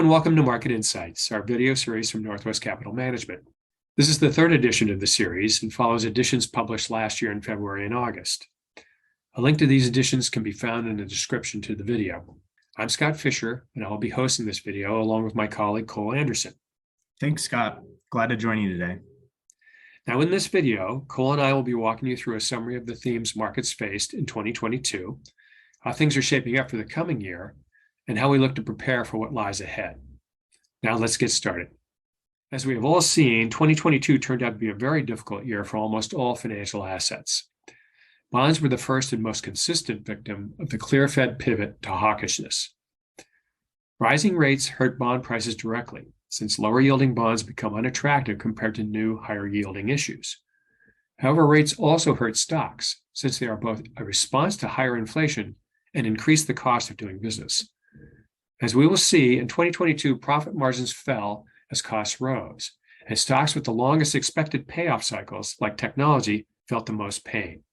and welcome to Market Insights, our video series from Northwest Capital Management. This is the third edition of the series and follows editions published last year in February and August. A link to these editions can be found in the description to the video. I'm Scott Fisher, and I'll be hosting this video along with my colleague Cole Anderson. Thanks, Scott. Glad to join you today. Now, in this video, Cole and I will be walking you through a summary of the themes markets faced in 2022, how things are shaping up for the coming year, and how we look to prepare for what lies ahead. Now let's get started. As we have all seen, 2022 turned out to be a very difficult year for almost all financial assets. Bonds were the first and most consistent victim of the clear Fed pivot to hawkishness. Rising rates hurt bond prices directly, since lower yielding bonds become unattractive compared to new higher yielding issues. However, rates also hurt stocks, since they are both a response to higher inflation and increase the cost of doing business. As we will see, in 2022, profit margins fell as costs rose, and stocks with the longest expected payoff cycles, like technology, felt the most pain.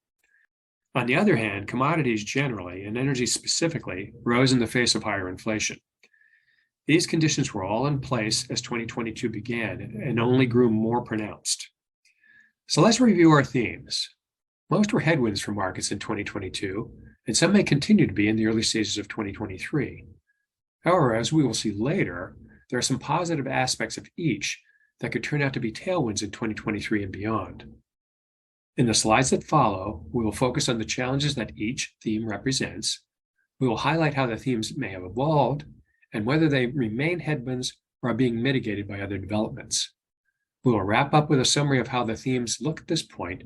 On the other hand, commodities generally, and energy specifically, rose in the face of higher inflation. These conditions were all in place as 2022 began and only grew more pronounced. So let's review our themes. Most were headwinds for markets in 2022, and some may continue to be in the early stages of 2023. However, as we will see later, there are some positive aspects of each that could turn out to be tailwinds in 2023 and beyond. In the slides that follow, we will focus on the challenges that each theme represents. We will highlight how the themes may have evolved and whether they remain headwinds or are being mitigated by other developments. We will wrap up with a summary of how the themes look at this point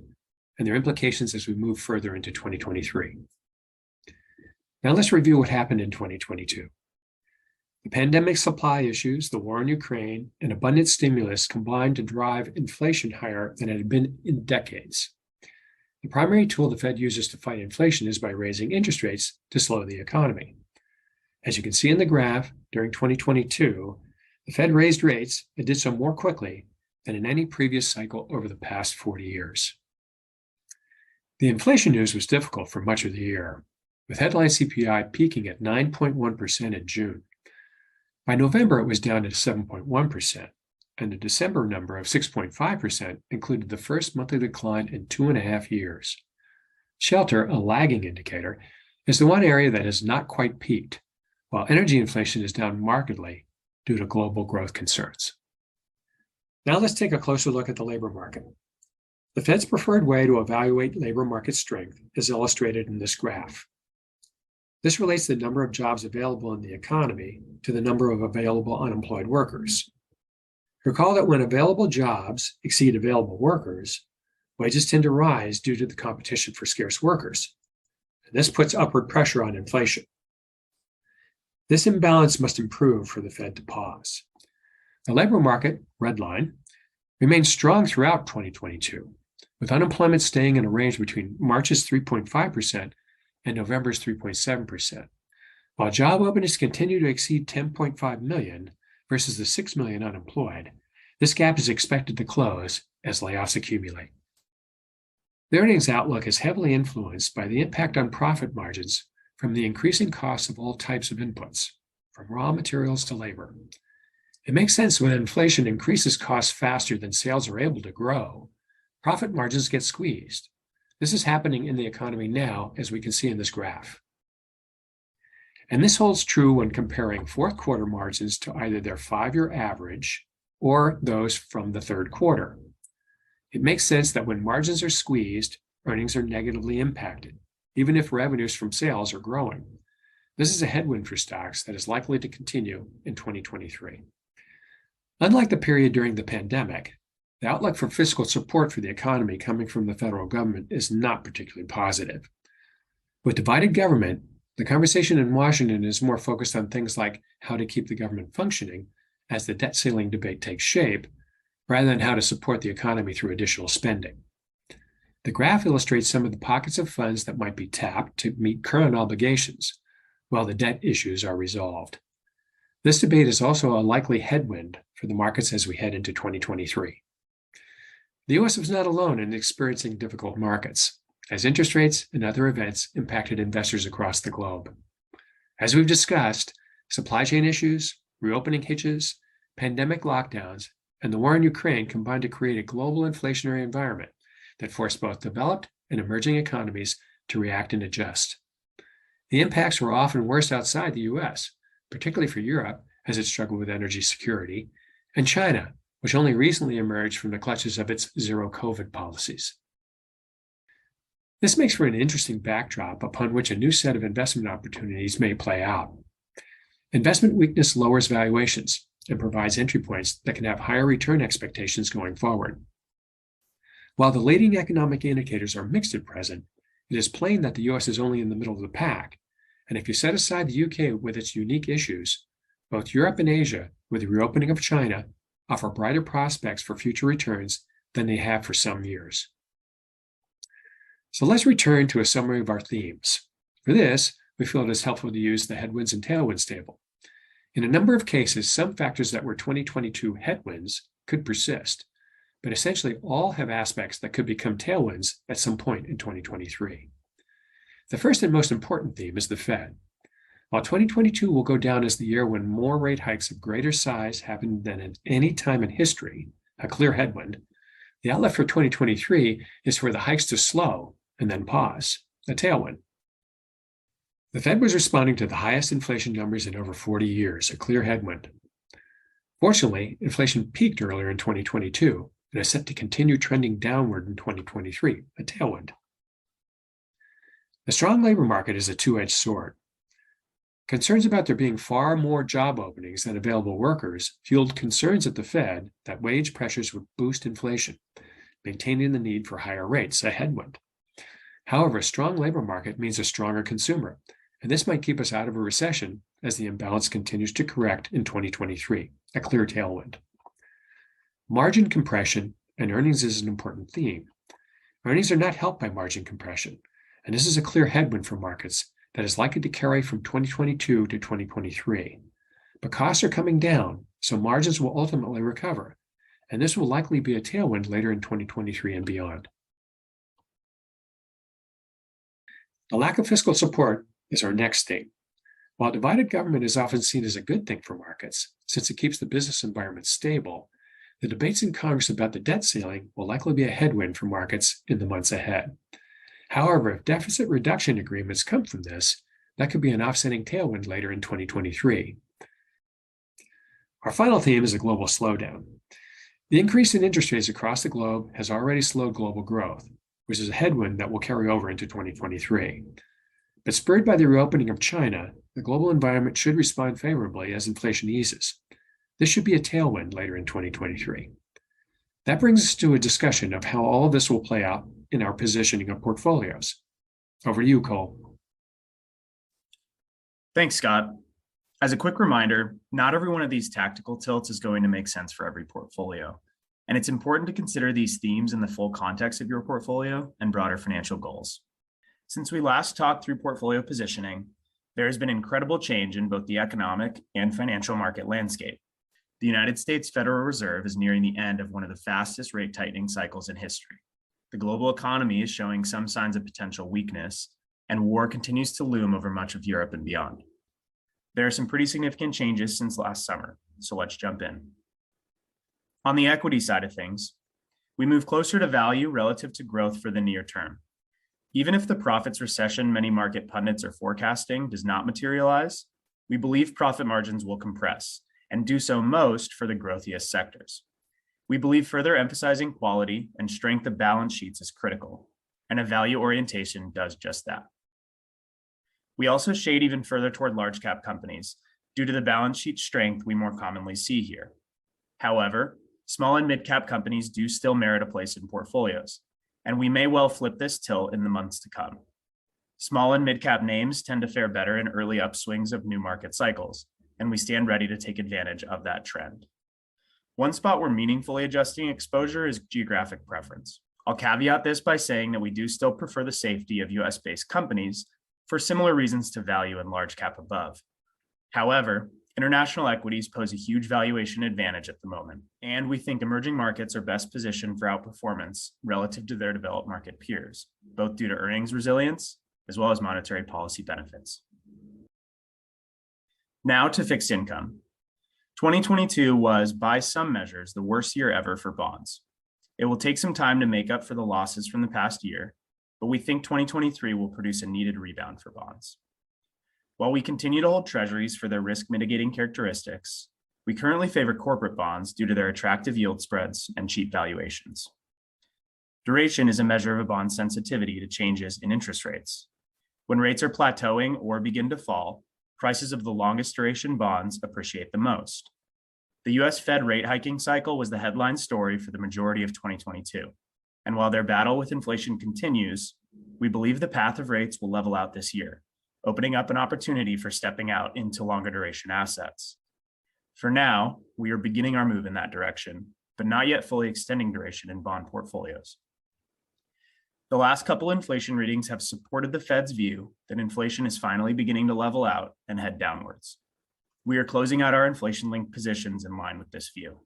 and their implications as we move further into 2023. Now let's review what happened in 2022. The pandemic supply issues, the war in Ukraine, and abundant stimulus combined to drive inflation higher than it had been in decades. The primary tool the Fed uses to fight inflation is by raising interest rates to slow the economy. As you can see in the graph, during 2022, the Fed raised rates and did so more quickly than in any previous cycle over the past 40 years. The inflation news was difficult for much of the year, with headline CPI peaking at 9.1% in June. By November, it was down to 7.1%, and the December number of 6.5% included the first monthly decline in 2.5 years. Shelter, a lagging indicator, is the one area that has not quite peaked, while energy inflation is down markedly due to global growth concerns. Now let's take a closer look at the labor market. The Fed's preferred way to evaluate labor market strength is illustrated in this graph. This relates the number of jobs available in the economy to the number of available unemployed workers. Recall that when available jobs exceed available workers, wages tend to rise due to the competition for scarce workers. And this puts upward pressure on inflation. This imbalance must improve for the Fed to pause. The labor market, red line, remained strong throughout 2022, with unemployment staying in a range between March's 3.5% and November's 3.7%. While job openings continue to exceed 10.5 million versus the 6 million unemployed, this gap is expected to close as layoffs accumulate. The earnings outlook is heavily influenced by the impact on profit margins from the increasing costs of all types of inputs, from raw materials to labor. It makes sense when inflation increases costs faster than sales are able to grow, profit margins get squeezed. This is happening in the economy now, as we can see in this graph. And this holds true when comparing fourth quarter margins to either their 5-year average or those from the third quarter. It makes sense that when margins are squeezed, earnings are negatively impacted, even if revenues from sales are growing. This is a headwind for stocks that is likely to continue in 2023. Unlike the period during the pandemic, the outlook for fiscal support for the economy coming from the federal government is not particularly positive. With divided government, the conversation in Washington is more focused on things like how to keep the government functioning as the debt ceiling debate takes shape, rather than how to support the economy through additional spending. The graph illustrates some of the pockets of funds that might be tapped to meet current obligations, while the debt issues are resolved. This debate is also a likely headwind for the markets as we head into 2023. The U.S. was not alone in experiencing difficult markets, as interest rates and other events impacted investors across the globe. As we've discussed, supply chain issues, reopening hitches, pandemic lockdowns, and the war in Ukraine combined to create a global inflationary environment that forced both developed and emerging economies to react and adjust. The impacts were often worse outside the US, particularly for Europe as it struggled with energy security, and China, which only recently emerged from the clutches of its zero COVID policies. This makes for an interesting backdrop upon which a new set of investment opportunities may play out. Investment weakness lowers valuations and provides entry points that can have higher return expectations going forward. While the leading economic indicators are mixed at present, it is plain that the US is only in the middle of the pack. And if you set aside the UK with its unique issues, both Europe and Asia, with the reopening of China, offer brighter prospects for future returns than they have for some years. So let's return to a summary of our themes. For this, we feel it is helpful to use the Headwinds and Tailwinds table. In a number of cases, some factors that were 2022 headwinds could persist, but essentially all have aspects that could become tailwinds at some point in 2023. The first and most important theme is the Fed. While 2022 will go down as the year when more rate hikes of greater size happened than at any time in history, a clear headwind, the outlook for 2023 is for the hikes to slow and then pause, a tailwind. The Fed was responding to the highest inflation numbers in over 40 years, a clear headwind. Fortunately, inflation peaked earlier in 2022 and is set to continue trending downward in 2023, a tailwind. The strong labor market is a two-edged sword. Concerns about there being far more job openings than available workers fueled concerns at the Fed that wage pressures would boost inflation, maintaining the need for higher rates, a headwind. However, a strong labor market means a stronger consumer, and this might keep us out of a recession as the imbalance continues to correct in 2023, a clear tailwind. Margin compression and earnings is an important theme. Earnings are not helped by margin compression, and this is a clear headwind for markets that is likely to carry from 2022 to 2023. But costs are coming down, so margins will ultimately recover, and this will likely be a tailwind later in 2023 and beyond. The lack of fiscal support is our next theme. While divided government is often seen as a good thing for markets, since it keeps the business environment stable, the debates in Congress about the debt ceiling will likely be a headwind for markets in the months ahead. However, if deficit reduction agreements come from this, that could be an offsetting tailwind later in 2023. Our final theme is a global slowdown. The increase in interest rates across the globe has already slowed global growth, which is a headwind that will carry over into 2023. But spurred by the reopening of China, the global environment should respond favorably as inflation eases. This should be a tailwind later in 2023. That brings us to a discussion of how all of this will play out in our positioning of portfolios. Over to you, Cole. Thanks, Scott. As a quick reminder, not every one of these tactical tilts is going to make sense for every portfolio. And it's important to consider these themes in the full context of your portfolio and broader financial goals. Since we last talked through portfolio positioning, there has been incredible change in both the economic and financial market landscape. The United States Federal Reserve is nearing the end of one of the fastest rate tightening cycles in history. The global economy is showing some signs of potential weakness, and war continues to loom over much of Europe and beyond. There are some pretty significant changes since last summer, so let's jump in. On the equity side of things, we move closer to value relative to growth for the near term. Even if the profits recession many market pundits are forecasting does not materialize, we believe profit margins will compress and do so most for the growthiest sectors. We believe further emphasizing quality and strength of balance sheets is critical, and a value orientation does just that. We also shade even further toward large cap companies due to the balance sheet strength we more commonly see here. However, small and mid cap companies do still merit a place in portfolios, and we may well flip this tilt in the months to come. Small and mid cap names tend to fare better in early upswings of new market cycles, and we stand ready to take advantage of that trend. One spot we're meaningfully adjusting exposure is geographic preference. I'll caveat this by saying that we do still prefer the safety of US-based companies for similar reasons to value and large cap above. However, international equities pose a huge valuation advantage at the moment, and we think emerging markets are best positioned for outperformance relative to their developed market peers, both due to earnings resilience as well as monetary policy benefits. Now to fixed income. 2022 was, by some measures, the worst year ever for bonds. It will take some time to make up for the losses from the past year, but we think 2023 will produce a needed rebound for bonds. While we continue to hold treasuries for their risk mitigating characteristics, we currently favor corporate bonds due to their attractive yield spreads and cheap valuations. Duration is a measure of a bond's sensitivity to changes in interest rates. When rates are plateauing or begin to fall, prices of the longest duration bonds appreciate the most. The US Fed rate hiking cycle was the headline story for the majority of 2022. And while their battle with inflation continues, we believe the path of rates will level out this year, opening up an opportunity for stepping out into longer duration assets. For now, we are beginning our move in that direction, but not yet fully extending duration in bond portfolios. The last couple inflation readings have supported the Fed's view that inflation is finally beginning to level out and head downwards. We are closing out our inflation-linked positions in line with this view.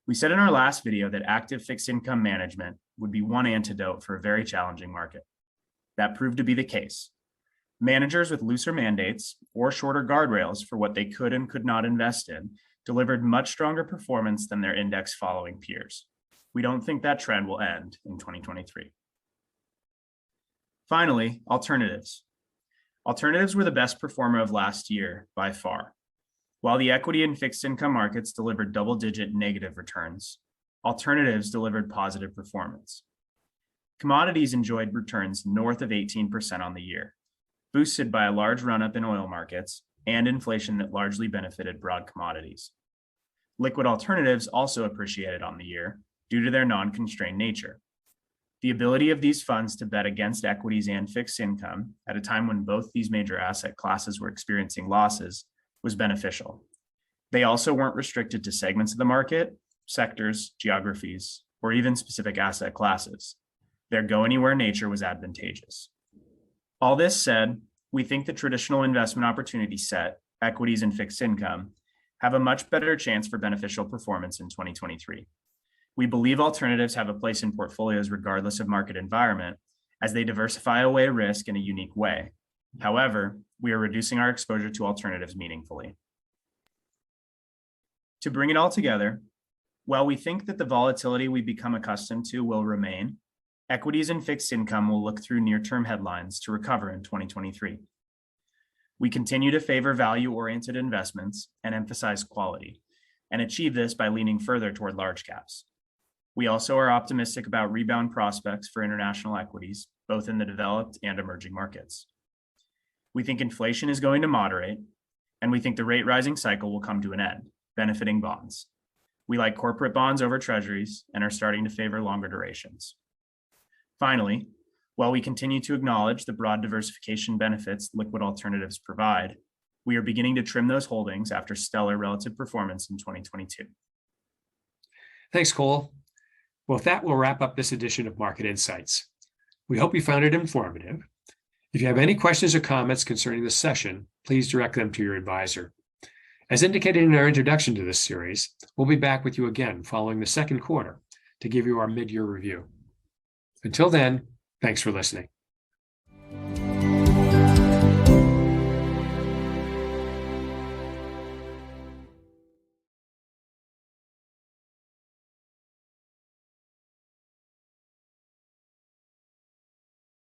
We said in our last video that active fixed income management would be one antidote for a very challenging market. That proved to be the case. Managers with looser mandates or shorter guardrails for what they could and could not invest in delivered much stronger performance than their index following peers. We don't think that trend will end in 2023. Finally, alternatives. Alternatives were the best performer of last year by far. While the equity and fixed income markets delivered double-digit negative returns, alternatives delivered positive performance. Commodities enjoyed returns north of 18% on the year, boosted by a large run-up in oil markets and inflation that largely benefited broad commodities. Liquid alternatives also appreciated on the year due to their non-constrained nature. The ability of these funds to bet against equities and fixed income at a time when both these major asset classes were experiencing losses was beneficial. They also weren't restricted to segments of the market, sectors, geographies, or even specific asset classes. Their go-anywhere nature was advantageous. All this said, we think the traditional investment opportunity set, equities and fixed income, have a much better chance for beneficial performance in 2023. We believe alternatives have a place in portfolios regardless of market environment, as they diversify away risk in a unique way. However, we are reducing our exposure to alternatives meaningfully. To bring it all together, while we think that the volatility we've become accustomed to will remain, equities and fixed income will look through near-term headlines to recover in 2023. We continue to favor value-oriented investments and emphasize quality, and achieve this by leaning further toward large caps. We also are optimistic about rebound prospects for international equities, both in the developed and emerging markets. We think inflation is going to moderate, and we think the rate rising cycle will come to an end, benefiting bonds. We like corporate bonds over treasuries and are starting to favor longer durations. Finally, while we continue to acknowledge the broad diversification benefits liquid alternatives provide, we are beginning to trim those holdings after stellar relative performance in 2022. Thanks, Cole. Well, with that, we'll wrap up this edition of Market Insights. We hope you found it informative. If you have any questions or comments concerning this session, please direct them to your advisor. As indicated in our introduction to this series, we'll be back with you again following the second quarter to give you our mid-year review. Until then, thanks for listening.